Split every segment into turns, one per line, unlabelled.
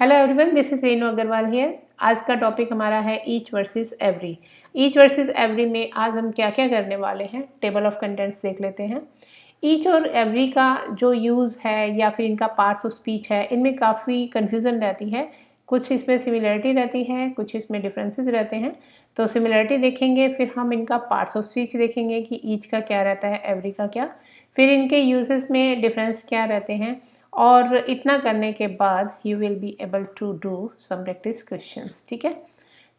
Hello everyone, this is Renu Agarwal here. आज का topic हमारा है each versus every. Each versus every में आज हम क्या क्या करने वाले हैं, टेबल ऑफ कंटेंट्स देख लेते हैं। ईच और एवरी का जो यूज़ है या फिर इनका पार्ट्स ऑफ स्पीच है, इनमें काफ़ी कन्फ्यूज़न रहती है। कुछ इसमें सिमिलरिटी रहती है, कुछ इसमें डिफरेंसेस रहते हैं। तो सिमिलरिटी देखेंगे, फिर हम इनका पार्ट्स ऑफ स्पीच देखेंगे कि ईच का क्या रहता है, एवरी का क्या, फिर इनके यूजेस में डिफरेंस क्या रहते हैं। और इतना करने के बाद you will be able to do some practice questions. ठीक है,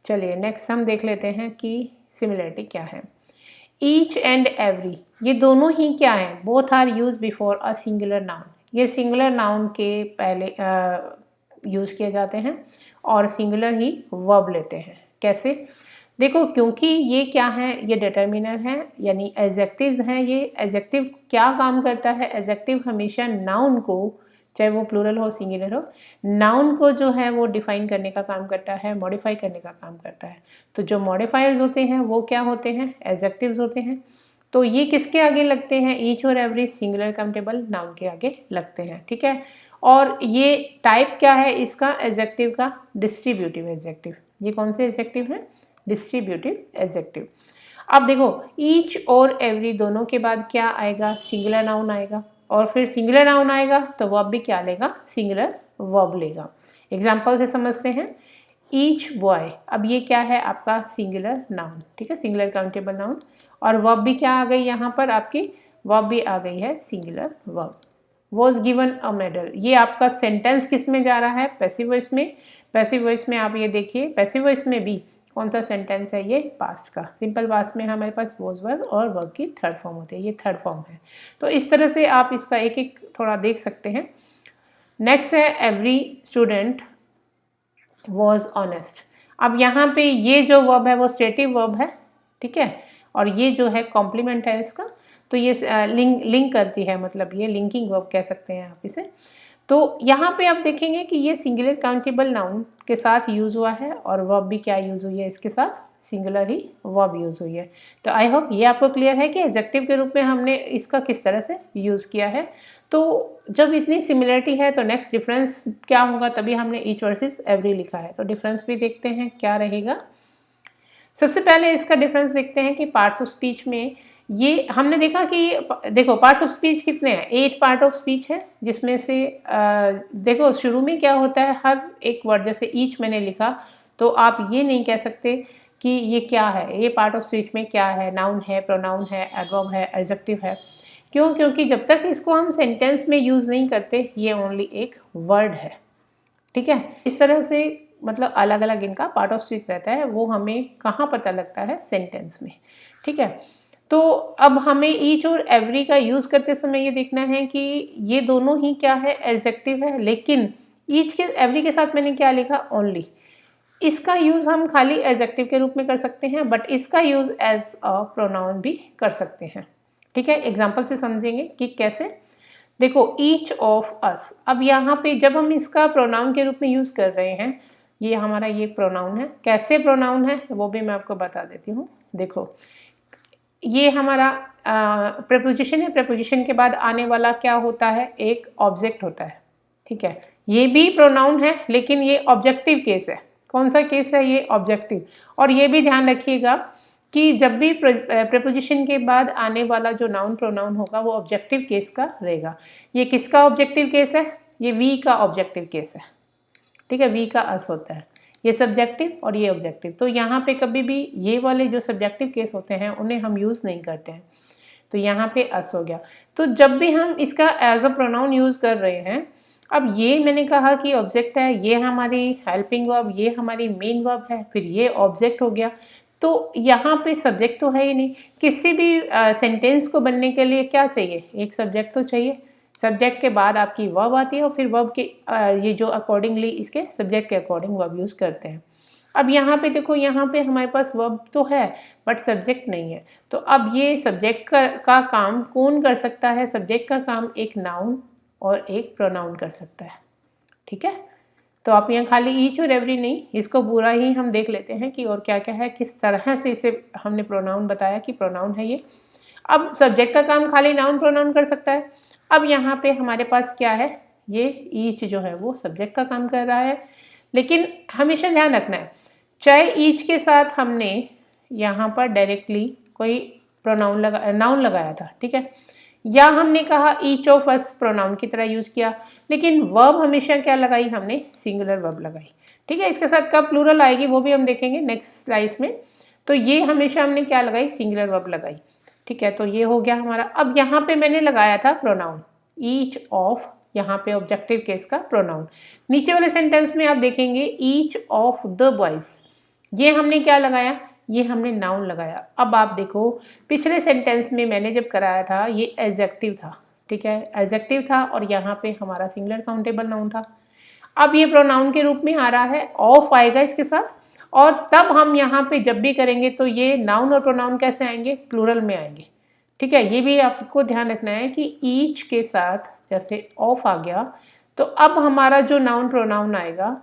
चलिए नेक्स्ट हम देख लेते हैं कि सिमिलरिटी क्या है। ईच एंड एवरी, ये दोनों ही क्या हैं, both are use before a singular noun. ये सिंगुलर नाउन के पहले यूज़ किए जाते हैं और सिंगुलर ही वर्ब लेते हैं। कैसे? देखो, क्योंकि ये क्या है, ये डिटर्मिनर है, यानी एडजेक्टिव्स हैं। ये एडजेक्टिव क्या काम करता है, एडजेक्टिव हमेशा नाउन को, चाहे वो प्लूरल हो सिंगुलर हो, नाउन को जो है वो डिफाइन करने का काम करता है, मॉडिफाई करने का काम करता है। तो जो मॉडिफायर्स होते हैं वो क्या होते हैं, एडजेक्टिव्स होते हैं। तो ये किसके आगे लगते हैं, ईच और एवरी सिंगुलर काउंटेबल नाउन के आगे लगते हैं। ठीक है, और ये टाइप क्या है इसका, एडजेक्टिव का, डिस्ट्रीब्यूटिव एडजेक्टिव। ये कौन से एडजेक्टिव हैं, डिस्ट्रीब्यूटिव एडजेक्टिव। अब देखो, ईच और एवरी दोनों के बाद क्या आएगा, सिंगुलर नाउन आएगा, और फिर सिंगुलर नाउन आएगा तो वर्ब भी क्या लेगा, सिंगुलर वर्ब लेगा। एग्जाम्पल से समझते हैं। ईच बॉय, अब ये क्या है आपका सिंगुलर नाउन। ठीक है, सिंगुलर काउंटेबल नाउन, और वर्ब भी क्या आ गई यहाँ पर आपकी, वर्ब भी आ गई है singular verb. Was given a medal, ये आपका सेंटेंस किस में जा रहा है, पैसिव वॉइस में। पैसिव वॉइस में आप ये देखिए, पैसिव वॉइस में भी कौन सा सेंटेंस है, ये पास्ट का। सिंपल पास्ट में हमारे पास वॉज वर्ब और वर्ब की थर्ड फॉर्म होती है, ये थर्ड फॉर्म है। तो इस तरह से आप इसका एक एक थोड़ा देख सकते हैं। नेक्स्ट है एवरी स्टूडेंट वॉज ऑनेस्ट। अब यहाँ पे ये जो वर्ब है वो स्टेटिव वर्ब है। ठीक है, और ये जो है कॉम्प्लीमेंट है इसका, तो ये लिंक करती है, मतलब ये लिंकिंग वर्ब कह सकते हैं आप इसे। तो यहाँ पे आप देखेंगे कि ये सिंगुलर काउंटेबल नाउन के साथ यूज़ हुआ है, और वर्ब भी क्या यूज़ हुई है इसके साथ, सिंगुलर ही वर्ब यूज़ हुई है। तो आई होप ये आपको क्लियर है कि एडजेक्टिव के रूप में हमने इसका किस तरह से यूज़ किया है। तो जब इतनी सिमिलरिटी है तो नेक्स्ट डिफरेंस क्या होगा, तभी हमने ईच वर्सेस एवरी लिखा है। तो डिफरेंस भी देखते हैं क्या रहेगा। सबसे पहले इसका डिफरेंस देखते हैं कि पार्ट्स ऑफ स्पीच में ये हमने देखा कि देखो पार्ट्स ऑफ स्पीच कितने हैं, 8 पार्ट ऑफ स्पीच है, जिसमें से देखो शुरू में क्या होता है, हर एक वर्ड, जैसे ईच मैंने लिखा, तो आप ये नहीं कह सकते कि ये क्या है, ये पार्ट ऑफ स्पीच में क्या है, नाउन है, प्रोनाउन है, एडवर्ब है, एडजेक्टिव है। क्यों? क्योंकि जब तक इसको हम सेंटेंस में यूज़ नहीं करते, ये ओनली एक वर्ड है। ठीक है, इस तरह से मतलब अलग अलग इनका पार्ट ऑफ स्पीच रहता है, वो हमें कहाँ पता लगता है, सेंटेंस में। ठीक है, तो अब हमें ईच और एवरी का यूज़ करते समय ये देखना है कि ये दोनों ही क्या है, एडजेक्टिव है, लेकिन ईच के एवरी के साथ मैंने क्या लिखा, ओनली। इसका यूज़ हम खाली एडजेक्टिव के रूप में कर सकते हैं, बट इसका यूज़ एज अ प्रोनाउन भी कर सकते हैं। ठीक है, एग्जाम्पल से समझेंगे कि कैसे। देखो, ईच ऑफ अस, अब यहाँ पे जब हम इसका प्रोनाउन के रूप में यूज़ कर रहे हैं, ये हमारा ये प्रोनाउन है। कैसे प्रोनाउन है वो भी मैं आपको बता देती हूँ। देखो, ये हमारा प्रेपोजिशन है, प्रेपोजिशन के बाद आने वाला क्या होता है, एक ऑब्जेक्ट होता है। ठीक है, ये भी प्रोनाउन है, लेकिन ये ऑब्जेक्टिव केस है। कौन सा केस है, ये ऑब्जेक्टिव। और ये भी ध्यान रखिएगा कि जब भी प्रेपोजिशन के बाद आने वाला जो नाउन प्रोनाउन होगा वो ऑब्जेक्टिव केस का रहेगा। ये किसका ऑब्जेक्टिव केस है, ये वी का ऑब्जेक्टिव केस है। ठीक है, वी का अस होता है, ये सब्जेक्टिव और ये ऑब्जेक्टिव। तो यहाँ पे कभी भी ये वाले जो सब्जेक्टिव केस होते हैं उन्हें हम यूज़ नहीं करते हैं। तो यहाँ पे अस हो गया। तो जब भी हम इसका एज अ प्रोनाउन यूज़ कर रहे हैं, अब ये मैंने कहा कि ऑब्जेक्ट है, ये हमारी हेल्पिंग वर्ब, ये हमारी मेन वर्ब है, फिर ये ऑब्जेक्ट हो गया। तो यहाँ पे सब्जेक्ट तो है ही नहीं। किसी भी सेंटेंस को बनने के लिए क्या चाहिए, एक सब्जेक्ट तो चाहिए। सब्जेक्ट के बाद आपकी वर्ब आती है, और फिर वर्ब के ये जो अकॉर्डिंगली इसके सब्जेक्ट के अकॉर्डिंग वर्ब यूज़ करते हैं। अब यहाँ पे देखो, यहाँ पे हमारे पास वर्ब तो है बट सब्जेक्ट नहीं है। तो अब ये सब्जेक्ट का काम कौन कर सकता है, सब्जेक्ट का काम एक नाउन और एक प्रोनाउन कर सकता है। ठीक है, तो आप यहाँ खाली ईच और एवरी नहीं, इसको पूरा ही हम देख लेते हैं कि और क्या क्या है, किस तरह से इसे हमने प्रोनाउन बताया कि प्रोनाउन है ये। अब सब्जेक्ट का काम खाली नाउन प्रोनाउन कर सकता है। अब यहाँ पे हमारे पास क्या है, ये ईच जो है वो सब्जेक्ट का काम कर रहा है। लेकिन हमेशा ध्यान रखना है, चाहे ईच के साथ हमने यहाँ पर डायरेक्टली कोई नाउन लगाया था, ठीक है, या हमने कहा ईच ऑफ अस प्रोनाउन की तरह यूज़ किया, लेकिन वर्ब हमेशा क्या लगाई हमने, सिंगुलर वर्ब लगाई, ठीक है। इसके साथ कब प्लूरल आएगी वो भी हम देखेंगे नेक्स्ट स्लाइड्स में। तो ये हमेशा हमने क्या लगाई, सिंगुलर वर्ब लगाई, ठीक है। तो ये हो गया हमारा। अब यहाँ पे मैंने लगाया था प्रोनाउन ईच ऑफ, यहाँ पे ऑब्जेक्टिव केस का प्रोनाउन। नीचे वाले सेंटेंस में आप देखेंगे ईच ऑफ द बॉयज, ये हमने क्या लगाया, ये हमने नाउन लगाया। अब आप देखो पिछले सेंटेंस में मैंने जब कराया था ये एडजेक्टिव था, ठीक है, एडजेक्टिव था और यहाँ पे हमारा सिंगुलर काउंटेबल नाउन था। अब ये प्रोनाउन के रूप में आ रहा है, ऑफ आएगा इसके साथ, और तब हम यहाँ पे जब भी करेंगे तो ये नाउन और प्रोनाउन कैसे आएंगे, प्लूरल में आएंगे, ठीक है। ये भी आपको ध्यान रखना है कि ईच के साथ जैसे ऑफ आ गया तो अब हमारा जो नाउन प्रोनाउन आएगा,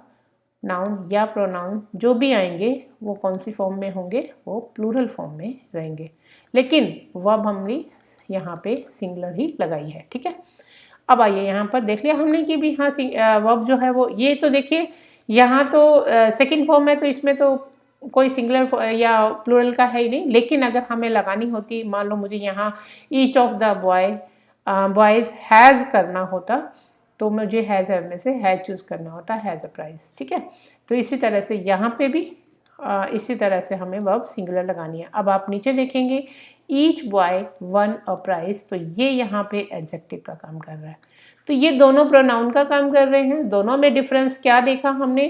नाउन या प्रोनाउन जो भी आएंगे वो कौन सी फॉर्म में होंगे, वो प्लूरल फॉर्म में रहेंगे, लेकिन वर्ब हमने यहाँ पे सिंगुलर ही लगाई है, ठीक है। अब आइए यहाँ पर देख लिया हमने कि भी हाँ वर्ब जो है वो, ये तो देखिए यहाँ तो सेकंड फॉर्म है तो इसमें तो कोई सिंगुलर या प्लूरल का है ही नहीं, लेकिन अगर हमें लगानी होती, मान लो मुझे यहाँ each of the boys has करना होता तो मुझे हैज़ में से हैज़ चूज़ करना होता, हैज़ अ प्राइज़, ठीक है। तो इसी तरह से यहाँ पे भी इसी तरह से हमें वर्ब सिंगुलर लगानी है। अब आप नीचे देखेंगे ईच बॉय वन अ प्राइज़, तो ये यहाँ पे एडजेक्टिव का काम कर रहा है। तो ये दोनों प्रोनाउन का काम कर रहे हैं। दोनों में डिफरेंस क्या देखा हमने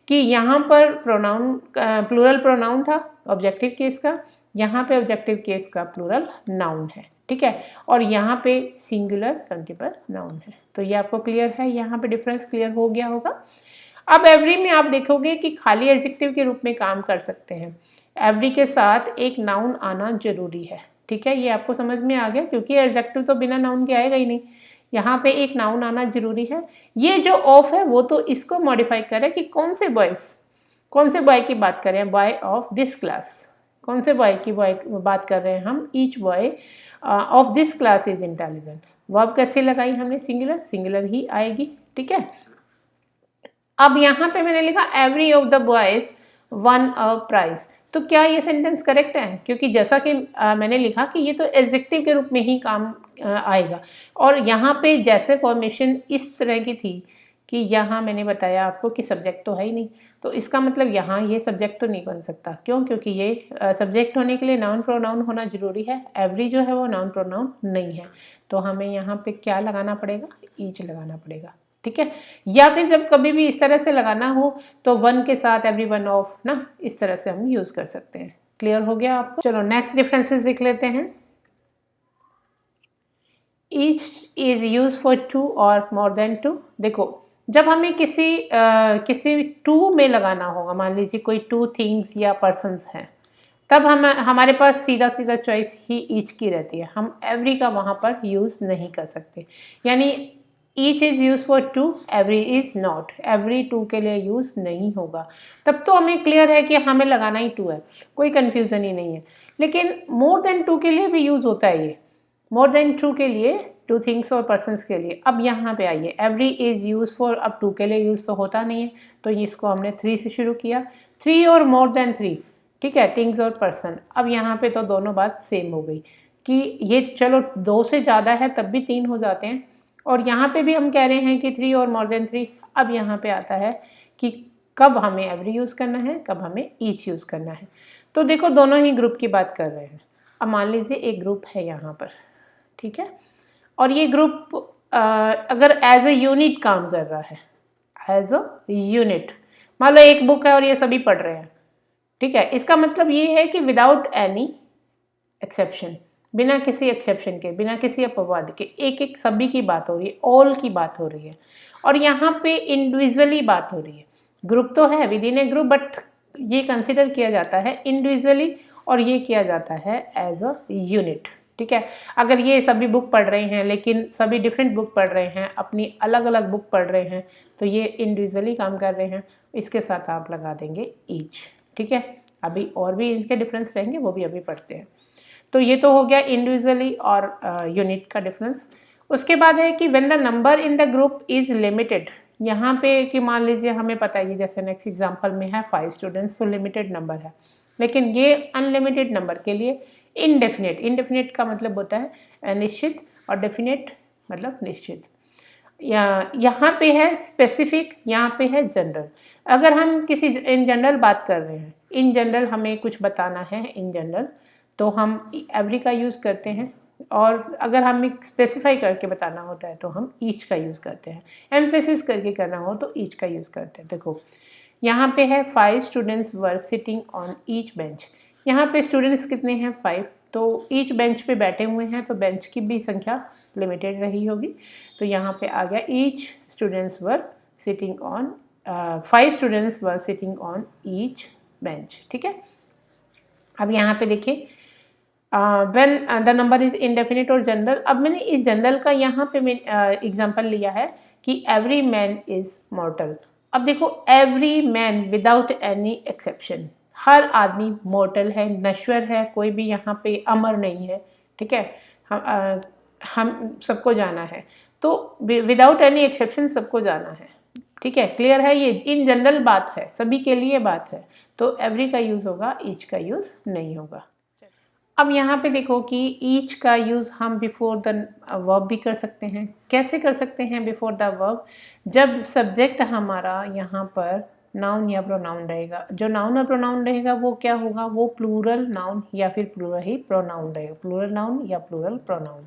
कि यहाँ पर प्रोनाउन प्लूरल प्रोनाउन था ऑब्जेक्टिव केस का, यहाँ पे ऑब्जेक्टिव केस का प्लूरल नाउन है, ठीक है, और यहाँ पे सिंगुलर काउंटेबल नाउन है। तो ये आपको क्लियर है, यहाँ पे डिफरेंस क्लियर हो गया होगा। अब एवरी में आप देखोगे कि खाली एडजेक्टिव के रूप में काम कर सकते हैं, एवरी के साथ एक नाउन आना जरूरी है, ठीक है। ये आपको समझ में आ गया, क्योंकि एडजेक्टिव तो बिना नाउन के आएगा ही नहीं, यहाँ पे एक नाउन आना जरूरी है। ये जो ऑफ है वो तो इसको मॉडिफाई करे कि कौन से बॉय की बात करें, बॉय ऑफ दिस क्लास, कौन से बॉय की बात कर रहे हैं हम, each boy of this class is intelligent. Verb कैसे लगाई हमने, सिंगुलर ही आएगी, ठीक है। अब यहाँ पे मैंने लिखा every of the boys won a prize, तो क्या ये सेंटेंस करेक्ट है, क्योंकि जैसा कि मैंने लिखा कि ये तो एडजेक्टिव के रूप में ही काम आएगा, और यहाँ पे जैसे फॉर्मेशन इस तरह की थी कि यहाँ मैंने बताया आपको कि सब्जेक्ट तो है ही नहीं, तो इसका मतलब यहाँ ये सब्जेक्ट तो नहीं बन सकता। क्यों, क्योंकि ये सब्जेक्ट होने के लिए नाउन प्रोनाउन होना जरूरी है, एवरी जो है वो नाउन प्रोनाउन नहीं है, तो हमें यहाँ पे क्या लगाना पड़ेगा, ईच लगाना पड़ेगा, ठीक है। या फिर जब कभी भी इस तरह से लगाना हो तो वन के साथ एवरी वन ऑफ ना, इस तरह से हम यूज़ कर सकते हैं। क्लियर हो गया आपको। चलो नेक्स्ट डिफरेंसेस देख लेते हैं। Each is use for two और मोर देन टू। देखो जब हमें किसी टू में लगाना होगा, मान लीजिए कोई टू थिंग्स या पर्सन्स हैं, तब हमारे पास सीधा चॉइस ही ईच की रहती है, हम एवरी का वहाँ पर यूज़ नहीं कर सकते। यानी each is use for two, every is not, every two के लिए यूज़ नहीं होगा। तब तो हमें क्लियर है कि हमें लगाना ही टू है, कोई कन्फ्यूज़न ही नहीं है। लेकिन मोर देन टू के लिए भी यूज़ होता है ये, मोर देन टू के लिए, टू थिंग्स और पर्सन्स के लिए। अब यहाँ पे आइए, एवरी इज़ यूज फॉर, अब टू के लिए यूज़ तो होता नहीं है, तो इसको हमने थ्री से शुरू किया, थ्री और मोर देन थ्री, ठीक है, थिंग्स और पर्सन। अब यहाँ पे तो दोनों बात सेम हो गई कि ये चलो दो से ज़्यादा है तब भी तीन हो जाते हैं, और यहाँ पे भी हम कह रहे हैं कि थ्री और मोर देन थ्री। अब यहाँ पे आता है कि कब हमें एवरी यूज़ करना है, कब हमें ईच यूज़ करना है। तो देखो दोनों ही ग्रुप की बात कर रहे हैं। अब मान लीजिए एक ग्रुप है यहाँ पर, ठीक है, और ये ग्रुप अगर एज ए यूनिट काम कर रहा है, एज अ यूनिट, मान लो एक बुक है और ये सभी पढ़ रहे हैं, ठीक है, इसका मतलब ये है कि विदाउट एनी एक्सेप्शन, बिना किसी एक्सेप्शन के, बिना किसी अपवाद के, एक एक सभी की बात हो रही है, ऑल की बात हो रही है, और यहाँ पे इंडिविजुअली बात हो रही है। ग्रुप तो है with in A group, but ये कंसिडर किया जाता है इंडिविजुअली और ये किया जाता है एज अ यूनिट, ठीक है। अगर ये सभी बुक पढ़ रहे हैं लेकिन सभी डिफरेंट बुक पढ़ रहे हैं, अपनी अलग अलग बुक पढ़ रहे हैं, तो ये इंडिविजुअली काम कर रहे हैं, इसके साथ आप लगा देंगे ईच, ठीक है। अभी और भी इनके डिफरेंस रहेंगे, वो भी अभी पढ़ते हैं। तो ये तो हो गया इंडिविजुअली और यूनिट का डिफरेंस। उसके बाद है कि when the number in the group is limited, यहाँ पे कि मान लीजिए हमें पता है कि जैसे नेक्स्ट एग्जांपल में है 5 स्टूडेंट्स, तो लिमिटेड नंबर है, लेकिन ये अनलिमिटेड नंबर के लिए इनडेफिनेट, इनडेफिनेट का मतलब होता है अनिश्चित और डेफिनेट मतलब निश्चित। यहाँ पे है स्पेसिफिक, यहाँ पे है जनरल। अगर हम किसी इन जनरल बात कर रहे हैं, इन जनरल हमें कुछ बताना है इन जनरल, तो हम एवरी का यूज़ करते हैं, और अगर हमें स्पेसिफाई करके बताना होता है तो हम ईच का यूज़ करते हैं, एम्फेसिस करके करना हो तो ईच का यूज़ करते हैं। देखो यहाँ पे है 5 students were sitting on each bench. यहाँ पे स्टूडेंट्स कितने हैं 5, तो ईच बेंच पे बैठे हुए हैं, तो बेंच की भी संख्या लिमिटेड रही होगी, तो यहाँ पे आ गया each students were sitting on 5 students were sitting on each bench. ठीक है, अब यहाँ पे देखिए when the number is indefinite और जनरल। अब मैंने इस जनरल का यहाँ पे मैं एग्जांपल लिया है कि एवरी मैन इज मॉर्टल। अब देखो every man without any exception, हर आदमी मॉर्टल है, नश्वर है, कोई भी यहाँ पे अमर नहीं है। ठीक है, हम सबको जाना है, तो विदाउट एनी एक्सेप्शन सबको जाना है। ठीक है, क्लियर है, ये इन जनरल बात है, सभी के लिए बात है, तो एवरी का यूज़ होगा, ईच का यूज़ नहीं होगा। अब यहाँ पे देखो कि ईच का यूज़ हम बिफोर द वर्ब भी कर सकते हैं। कैसे कर सकते हैं बिफोर द वर्ब? जब सब्जेक्ट हमारा यहाँ पर नाउन या प्रोनाउन रहेगा, जो नाउन और प्रोनाउन रहेगा वो क्या होगा, वो प्लूरल नाउन या फिर प्लूरल ही प्रोनाउन रहेगा, प्लूरल नाउन या प्लूरल प्रोनाउन।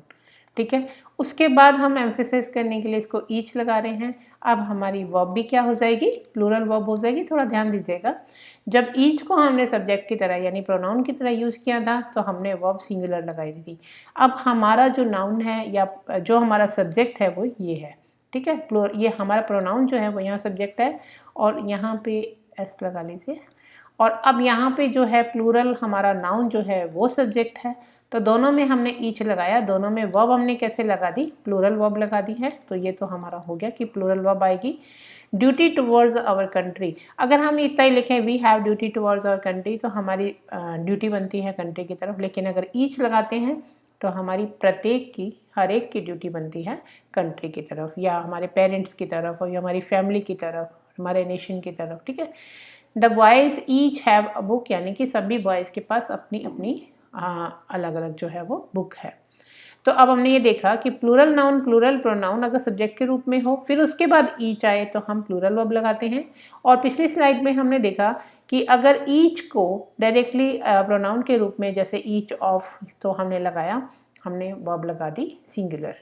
ठीक है, उसके बाद हम एम्फेसाइज करने के लिए इसको ईच लगा रहे हैं। अब हमारी वर्ब भी क्या हो जाएगी, प्लूरल वर्ब हो जाएगी। थोड़ा ध्यान दीजिएगा, जब ईच को हमने सब्जेक्ट की तरह यानी प्रोनाउन की तरह यूज़ किया था तो हमने वर्ब सिंगुलर लगाई थी। अब हमारा जो नाउन है या जो हमारा सब्जेक्ट है वो ये है। ठीक है, ये हमारा प्रोनाउन जो है वो यहाँ सब्जेक्ट है और यहाँ पे एस लगा लीजिए, और अब यहाँ पे जो है प्लूरल हमारा नाउन जो है वो सब्जेक्ट है, तो दोनों में हमने ईच लगाया, दोनों में वर्ब हमने कैसे लगा दी, प्लूरल वर्ब लगा दी है। तो ये तो हमारा हो गया कि प्लूरल वर्ब आएगी। ड्यूटी टुवर्ड्स आवर कंट्री, अगर हम इतना ही लिखें we have duty towards our country, तो हमारी ड्यूटी बनती है कंट्री की तरफ, लेकिन अगर ईच लगाते हैं तो हमारी प्रत्येक की, हर एक की ड्यूटी बनती है कंट्री की तरफ, या हमारे पेरेंट्स की तरफ, और या हमारी फैमिली की तरफ, हमारे नेशन की तरफ। ठीक है, the boys each have a book, यानी कि सभी बॉयज़ के पास अपनी अपनी अलग अलग जो है वो बुक है। तो अब हमने ये देखा कि प्लूरल नाउन, प्लूरल प्रोनाउन अगर सब्जेक्ट के रूप में हो, फिर उसके बाद ईच आए तो हम प्लूरल वर्ब लगाते हैं। और पिछली स्लाइड में हमने देखा कि अगर ईच को डायरेक्टली प्रोनाउन के रूप में, जैसे ईच ऑफ, तो हमने लगाया, हमने वर्ब लगा दी सिंगुलर।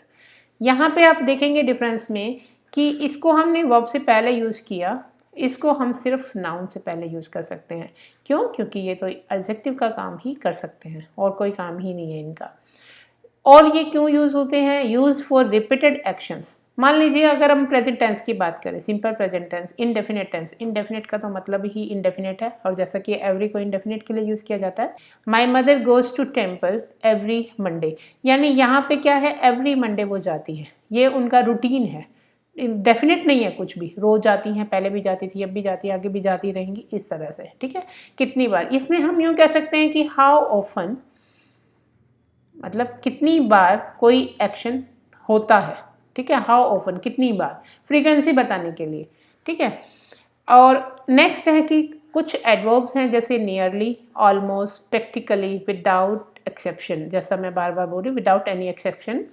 यहाँ पे आप देखेंगे डिफरेंस में कि इसको हमने वर्ब से पहले यूज़ किया, इसको हम सिर्फ नाउन से पहले यूज़ कर सकते हैं। क्यों? क्योंकि ये तो एडजेक्टिव का काम ही कर सकते हैं और कोई काम ही नहीं है इनका। और ये क्यों यूज़ होते हैं? Use for repeated actions. मान लीजिए अगर हम प्रेजेंट टेंस की बात करें, simple present tense, indefinite tense, indefinite का तो मतलब ही इनडेफिनेट है, और जैसा कि एवरी को इनडेफिनेट के लिए यूज़ किया जाता है। My mother goes to temple every Monday, यानी यहाँ पे क्या है, एवरी मंडे वो जाती है, ये उनका रूटीन है, डेफिनेट नहीं है कुछ भी, रोज़ जाती हैं, पहले भी जाती थी, अब भी जाती है, आगे भी जाती रहेंगी, इस तरह से। ठीक है, कितनी बार, इसमें हम यूँ कह सकते हैं कि हाउ ऑफन, मतलब कितनी बार कोई एक्शन होता है। ठीक है, हाउ ऑफन, कितनी बार, फ्रीक्वेंसी बताने के लिए। ठीक है, और नेक्स्ट है कि कुछ एडवर्ब्स हैं जैसे nearly, almost, practically, without exception, जैसा मैं बार बार बोल रही हूँ, विदाउट एनी एक्सेप्शन,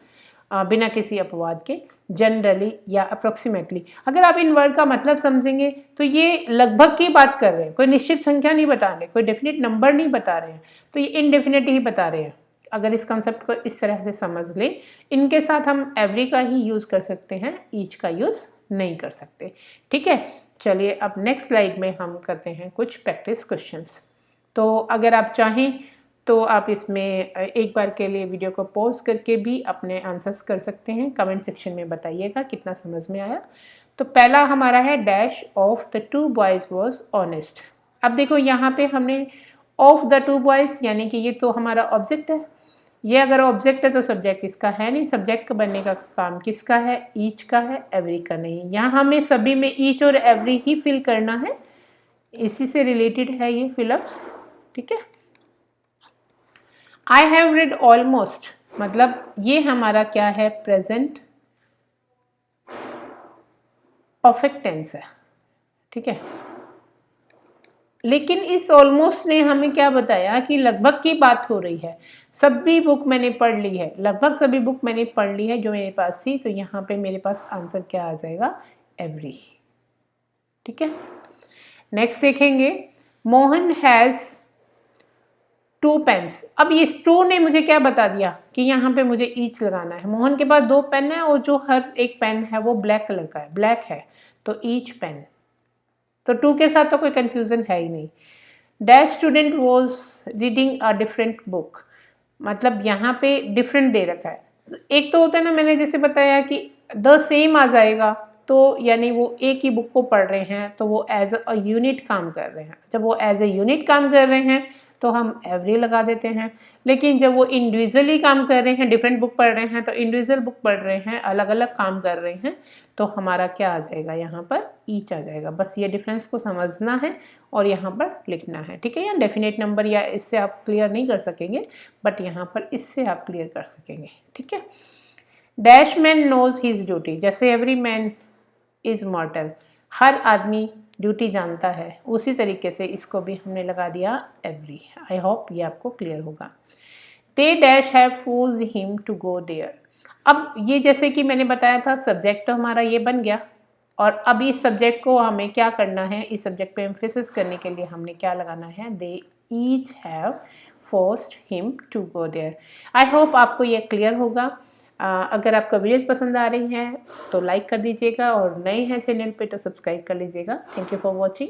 बिना किसी अपवाद के, जनरली या अप्रोक्सीमेटली। अगर आप इन वर्ड का मतलब समझेंगे तो ये लगभग की बात कर रहे हैं, कोई निश्चित संख्या नहीं बता रहे, कोई डेफिनेट नंबर नहीं बता रहे हैं, तो ये इनडेफिनेट ही बता रहे हैं। अगर इस कंसेप्ट को इस तरह से समझ लें, इनके साथ हम एवरी का ही यूज़ कर सकते हैं, ईच का यूज़ नहीं कर सकते। ठीक है, चलिए अब नेक्स्ट स्लाइड में हम करते हैं कुछ प्रैक्टिस क्वेश्चंस। तो अगर आप चाहें तो आप इसमें एक बार के लिए वीडियो को पॉज करके भी अपने आंसर्स कर सकते हैं। कमेंट सेक्शन में बताइएगा कितना समझ में आया। तो पहला हमारा है dash of the two boys was honest. अब देखो यहाँ पे हमने ऑफ द टू बॉयज़, यानी कि ये तो हमारा ऑब्जेक्ट है, ये अगर ऑब्जेक्ट है तो सब्जेक्ट इसका है नहीं, सब्जेक्ट का बनने का काम किसका है, ईच का है, एवरी का नहीं। यहाँ हमें सभी में ईच और एवरी ही फिल करना है, इसी से रिलेटेड है ये फिलअप्स। ठीक है, आई हैव रेड ऑलमोस्ट, मतलब ये हमारा क्या है, प्रेजेंट परफेक्ट टेंस है, ठीक है। लेकिन इस ऑलमोस्ट ने हमें क्या बताया कि लगभग की बात हो रही है, सभी बुक मैंने पढ़ ली है, लगभग सभी बुक मैंने पढ़ ली है जो मेरे पास थी, तो यहाँ पे मेरे पास आंसर क्या आ जाएगा, एवरी, ठीक है। नेक्स्ट देखेंगे, मोहन हैज़ 2 पेन्स। अब ये 2 ने मुझे क्या बता दिया कि यहाँ पे मुझे ईच लगाना है। मोहन के पास 2 पेन है और जो हर एक पेन है वो ब्लैक कलर का है, ब्लैक है, तो ईच पेन, तो 2 के साथ तो कोई कंफ्यूजन है ही नहीं। Dash student was reading a different book, मतलब यहाँ पे डिफरेंट दे रखा है। एक तो होता है ना, मैंने जैसे बताया कि द सेम आ जाएगा, तो यानी वो एक ही बुक को पढ़ रहे हैं, तो वो एज अ यूनिट काम कर रहे हैं। जब वो एज ए यूनिट काम कर रहे हैं तो हम एवरी लगा देते हैं। लेकिन जब वो इंडिविजुअली काम कर रहे हैं, डिफरेंट बुक पढ़ रहे हैं, तो इंडिविजुअल बुक पढ़ रहे हैं, अलग अलग काम कर रहे हैं, तो हमारा क्या आ जाएगा, यहाँ पर ईच आ जाएगा। बस ये डिफरेंस को समझना है और यहाँ पर लिखना है, ठीक है। या डेफिनेट नंबर या इससे आप क्लियर नहीं कर सकेंगे, बट यहाँ पर इससे आप क्लियर कर सकेंगे, ठीक है। Dash man knows his duty, जैसे एवरी मैन इज मॉर्टल, हर आदमी ड्यूटी जानता है, उसी तरीके से इसको भी हमने लगा दिया एवरी। आई होप ये आपको क्लियर होगा। They dash have forced him to go there, अब ये जैसे कि मैंने बताया था सब्जेक्ट तो हमारा ये बन गया, और अब इस सब्जेक्ट को हमें क्या करना है, इस सब्जेक्ट पे एम्फेसिस करने के लिए हमने क्या लगाना है, they each have forced him to go there. I hope आपको ये क्लियर होगा। अगर आपको वीडियोस पसंद आ रही हैं तो लाइक कर दीजिएगा, और नए हैं चैनल पे तो सब्सक्राइब कर लीजिएगा। Thank you for watching.